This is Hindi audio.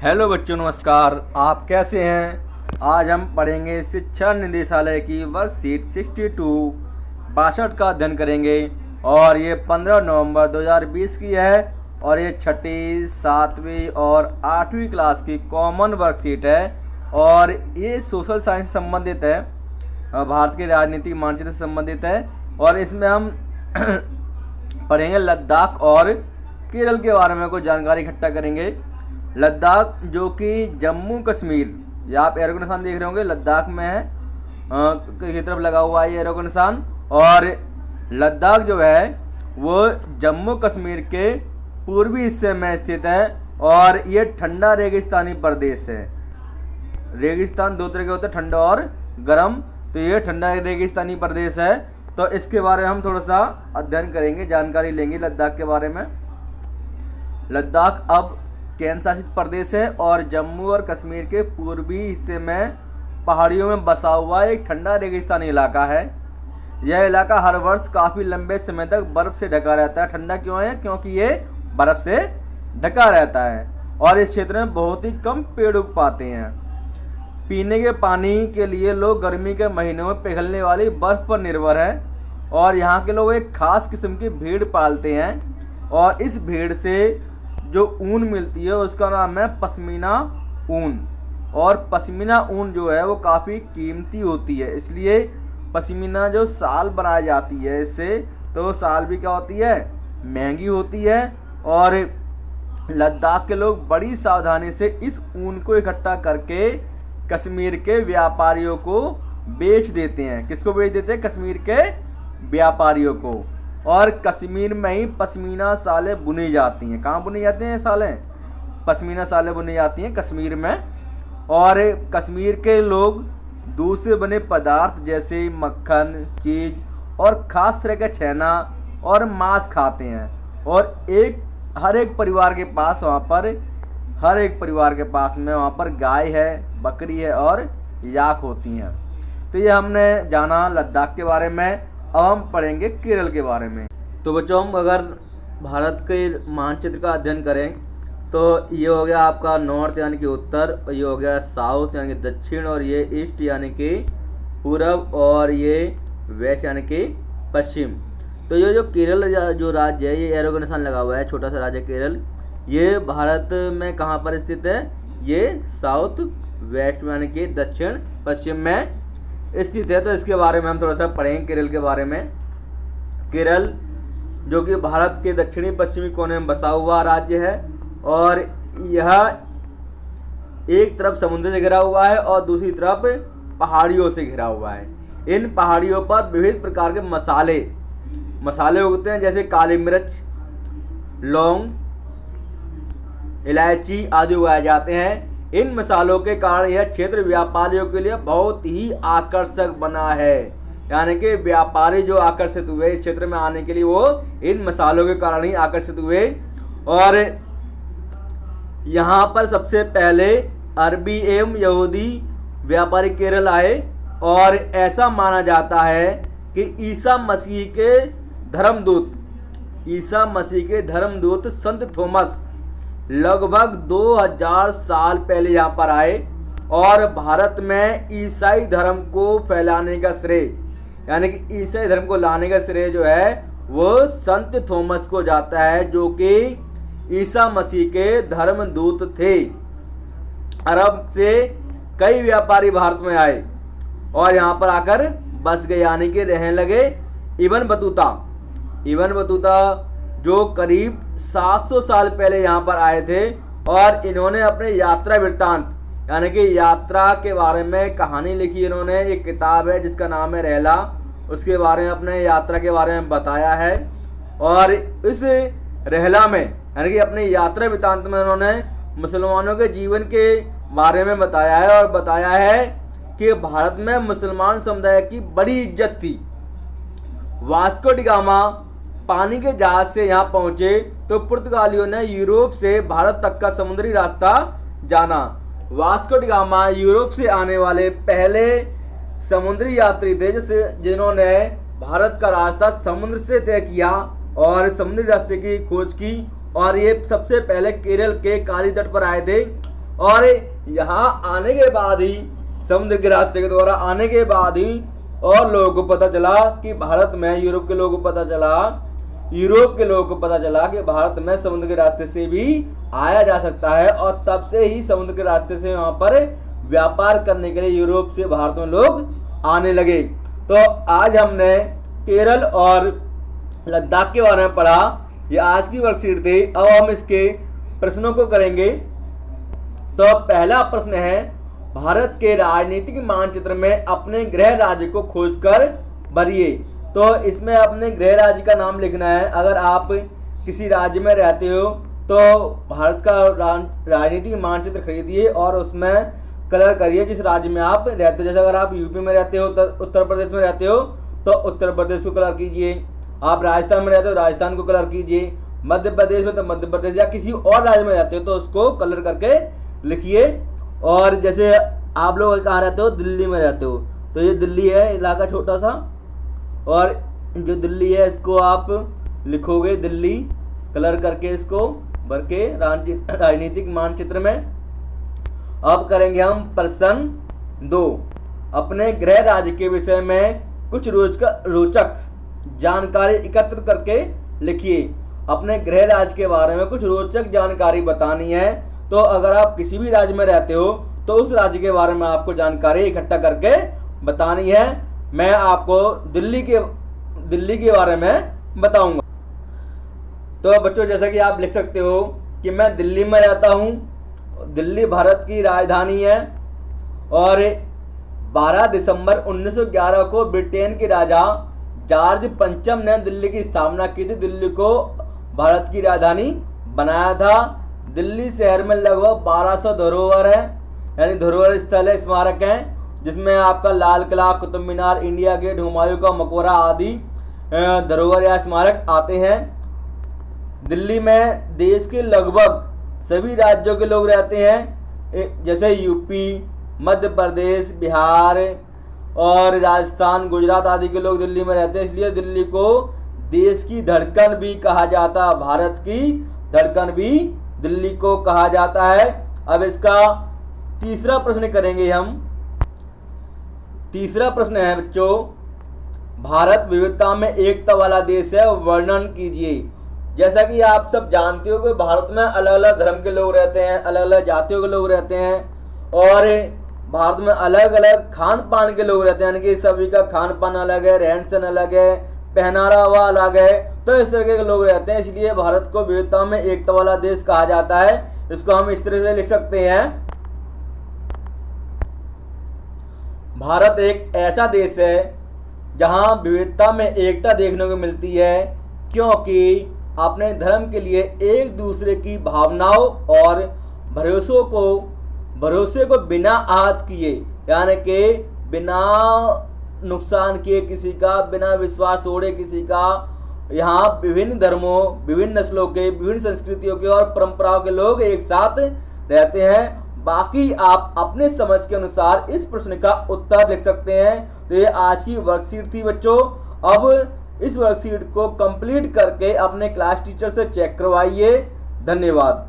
हेलो बच्चों, नमस्कार। आप कैसे हैं? आज हम पढ़ेंगे शिक्षा निदेशालय की वर्कशीट 62 का अध्ययन करेंगे और ये 15 नवंबर 2020 की है और ये छठी, 7वीं और 8वीं क्लास की कॉमन वर्कशीट है और ये सोशल साइंस से संबंधित है, भारत के राजनीतिक मानचित्र से संबंधित है और इसमें हम पढ़ेंगे लद्दाख और केरल के बारे में कुछ जानकारी इकट्ठा करेंगे। लद्दाख जो कि जम्मू कश्मीर, ये आप एरो का निशान देख रहे होंगे, लद्दाख में है की तरफ लगा हुआ है ये एरो का निशान। और लद्दाख जो है वो जम्मू कश्मीर के पूर्वी हिस्से में स्थित है और ये ठंडा रेगिस्तानी प्रदेश है। रेगिस्तान दो तरह के होते हैं, ठंडा और गर्म, तो ये ठंडा रेगिस्तानी प्रदेश है। तो इसके बारे में हम थोड़ा सा अध्ययन करेंगे, जानकारी लेंगे लद्दाख के बारे में। लद्दाख अब केंद्र शासित प्रदेश है और जम्मू और कश्मीर के पूर्वी हिस्से में पहाड़ियों में बसा हुआ एक ठंडा रेगिस्तानी इलाका है। यह इलाका हर वर्ष काफ़ी लंबे समय तक बर्फ़ से ढका रहता है। ठंडा क्यों है? क्योंकि ये बर्फ़ से ढका रहता है और इस क्षेत्र में बहुत ही कम पेड़ उग पाते हैं। पीने के पानी के लिए लोग गर्मी के महीनों में पिघलने वाली बर्फ़ पर निर्भर हैं और यहाँ के लोग एक खास किस्म की भेड़ पालते हैं और इस भेड़ से जो ऊन मिलती है उसका नाम है पश्मीना ऊन। और पश्मीना ऊन जो है वो काफ़ी कीमती होती है, इसलिए पश्मीना जो शाल बनाई जाती है इससे, तो शाल भी क्या होती है, महंगी होती है। और लद्दाख के लोग बड़ी सावधानी से इस ऊन को इकट्ठा करके कश्मीर के व्यापारियों को बेच देते हैं। किसको बेच देते हैं? कश्मीर के व्यापारियों को। और कश्मीर में ही पश्मीना सालें बुनी जाती हैं। कहाँ बुनी जाती हैं सालें? पश्मीना सालें बुनी जाती हैं कश्मीर में। और कश्मीर के लोग दूध से बने पदार्थ जैसे मक्खन, चीज़ और ख़ास तरह का छेना और मांस खाते हैं। और हर एक परिवार के पास वहाँ पर गाय है, बकरी है और याक होती हैं। तो ये हमने जाना लद्दाख के बारे में। अब हम पढ़ेंगे केरल के बारे में। तो बच्चों, हम अगर भारत के मानचित्र का अध्ययन करें तो ये हो गया आपका नॉर्थ यानी कि उत्तर, और ये हो गया साउथ यानी कि दक्षिण, और ये ईस्ट यानी कि पूरब, और ये वेस्ट यानी कि पश्चिम। तो ये जो केरल जो राज्य है, ये एरो का निशान लगा हुआ है, छोटा सा राज्य केरल, ये भारत में कहाँ पर स्थित है? ये साउथ वेस्ट में यानी कि दक्षिण पश्चिम में स्थित है। तो इसके बारे में हम थोड़ा सा पढ़ेंगे केरल के बारे में। केरल जो कि भारत के दक्षिणी पश्चिमी कोने में बसा हुआ राज्य है और यह एक तरफ समुद्र से घिरा हुआ है और दूसरी तरफ पहाड़ियों से घिरा हुआ है। इन पहाड़ियों पर विविध प्रकार के मसाले उगते हैं, जैसे काली मिर्च, लौंग, इलायची आदि उगाए जाते हैं। इन मसालों के कारण यह क्षेत्र व्यापारियों के लिए बहुत ही आकर्षक बना है, यानी कि व्यापारी जो आकर्षित हुए इस क्षेत्र में आने के लिए, वो इन मसालों के कारण ही आकर्षित हुए। और यहाँ पर सबसे पहले अरबी एवं यहूदी व्यापारी केरल आए और ऐसा माना जाता है कि ईसा मसीह के धर्मदूत संत थॉमस लगभग 2000 साल पहले यहाँ पर आए और भारत में ईसाई धर्म को फैलाने का श्रेय, यानी कि ईसाई धर्म को लाने का श्रेय जो है वो संत थॉमस को जाता है, जो कि ईसा मसीह के धर्मदूत थे। अरब से कई व्यापारी भारत में आए और यहाँ पर आकर बस गए, यानी कि रहने लगे। इब्न बतूता जो करीब 700 साल पहले यहाँ पर आए थे और इन्होंने अपने यात्रा वृत्तांत, यानी कि यात्रा के बारे में कहानी लिखी। इन्होंने एक किताब है जिसका नाम है रहला, उसके बारे में अपने यात्रा के बारे में बताया है। और इस रहला में, यानी कि अपने यात्रा वृत्तांत में, उन्होंने मुसलमानों के जीवन के बारे में बताया है और बताया है कि भारत में मुसलमान समुदाय की बड़ी इज्जत थी। वास्को डी गामा पानी के जहाज से यहाँ पहुंचे तो पुर्तगालियों ने यूरोप से भारत तक का समुद्री रास्ता जाना। वास्को डी गामा यूरोप से आने वाले पहले समुद्री यात्री थे जिन्होंने भारत का रास्ता समुद्र से तय किया और समुद्री रास्ते की खोज की। और ये सबसे पहले केरल के काली तट पर आए थे और यहाँ आने के बाद ही, समुद्र के रास्ते के द्वारा आने के बाद ही और लोगों को पता चला कि भारत में, यूरोप के लोगों को पता चला कि भारत में समुद्र के रास्ते से भी आया जा सकता है, और तब से ही समुद्र के रास्ते से वहाँ पर व्यापार करने के लिए यूरोप से भारत में लोग आने लगे। तो आज हमने केरल और लद्दाख के बारे में पढ़ा, ये आज की वर्कशीट थी। अब हम इसके प्रश्नों को करेंगे। तो पहला प्रश्न है, भारत के राजनीतिक मानचित्र में अपने गृह राज्य को खोजकर भरिए। तो इसमें अपने गृह राज्य का नाम लिखना है। अगर आप किसी राज्य में रहते हो तो भारत का राजनीतिक मानचित्र खरीदिए और उसमें कलर करिए जिस राज्य में आप रहते हो। जैसे अगर आप यूपी में रहते हो, उत्तर प्रदेश में रहते हो तो उत्तर प्रदेश को कलर कीजिए, आप राजस्थान में रहते हो राजस्थान को कलर कीजिए, मध्य प्रदेश में तो मध्य प्रदेश, या किसी और राज्य में रहते हो तो उसको कलर करके लिखिए। और जैसे आप लोग कहाँ रहते हो, दिल्ली में रहते हो, तो ये दिल्ली है इलाका छोटा सा, और जो दिल्ली है इसको आप लिखोगे दिल्ली कलर करके, इसको भर के राजनीतिक मानचित्र में। अब करेंगे हम प्रश्न 2, अपने गृह राज्य के विषय में कुछ रोचक जानकारी एकत्रित करके लिखिए। अपने गृह राज्य के बारे में कुछ रोचक जानकारी बतानी है। तो अगर आप किसी भी राज्य में रहते हो तो उस राज्य के बारे में आपको जानकारी इकट्ठा करके बतानी है। मैं आपको दिल्ली के बारे में बताऊंगा। तो बच्चों, जैसा कि आप लिख सकते हो कि मैं दिल्ली में रहता हूं, दिल्ली भारत की राजधानी है, और 12 दिसंबर 1911 को ब्रिटेन के राजा जॉर्ज पंचम ने दिल्ली की स्थापना की थी, दिल्ली को भारत की राजधानी बनाया था। दिल्ली शहर में लगभग 1200 धरोहर है, यानी धरोहर स्थल है, स्मारक हैं, जिसमें आपका लाल किला, कुतुब मीनार, इंडिया गेट, हुमायूं का मकबरा आदि धरोहर या स्मारक आते हैं। दिल्ली में देश के लगभग सभी राज्यों के लोग रहते हैं, जैसे यूपी, मध्य प्रदेश, बिहार और राजस्थान, गुजरात आदि के लोग दिल्ली में रहते हैं। इसलिए दिल्ली को देश की धड़कन भी कहा जाता है, भारत की धड़कन भी दिल्ली को कहा जाता है। अब इसका तीसरा प्रश्न करेंगे हम। तीसरा प्रश्न है बच्चों, भारत विविधता में एकता वाला देश है, वर्णन कीजिए। जैसा कि आप सब जानते हो कि भारत में अलग अलग धर्म के लोग रहते हैं, अलग अलग जातियों के लोग रहते हैं, और भारत में अलग अलग खान पान के लोग रहते हैं, यानी कि सभी का खान पान अलग है, रहन सहन अलग है, पहनावा अलग है। तो इस तरह के लोग रहते हैं, इसलिए भारत को विविधता में एकता वाला देश कहा जाता है। इसको हम इस तरह से लिख सकते हैं, भारत एक ऐसा देश है जहां विविधता में एकता देखने को मिलती है, क्योंकि अपने धर्म के लिए एक दूसरे की भावनाओं और भरोसे को बिना आहत किए, यानी कि बिना नुकसान किए किसी का, बिना विश्वास तोड़े किसी का, यहाँ विभिन्न धर्मों, विभिन्न नस्लों के, विभिन्न संस्कृतियों के और परंपराओं के लोग एक साथ रहते हैं। बाकी आप अपने समझ के अनुसार इस प्रश्न का उत्तर लिख सकते हैं। तो ये आज की वर्कशीट थी बच्चों। अब इस वर्कशीट को कंप्लीट करके अपने क्लास टीचर से चेक करवाइए। धन्यवाद।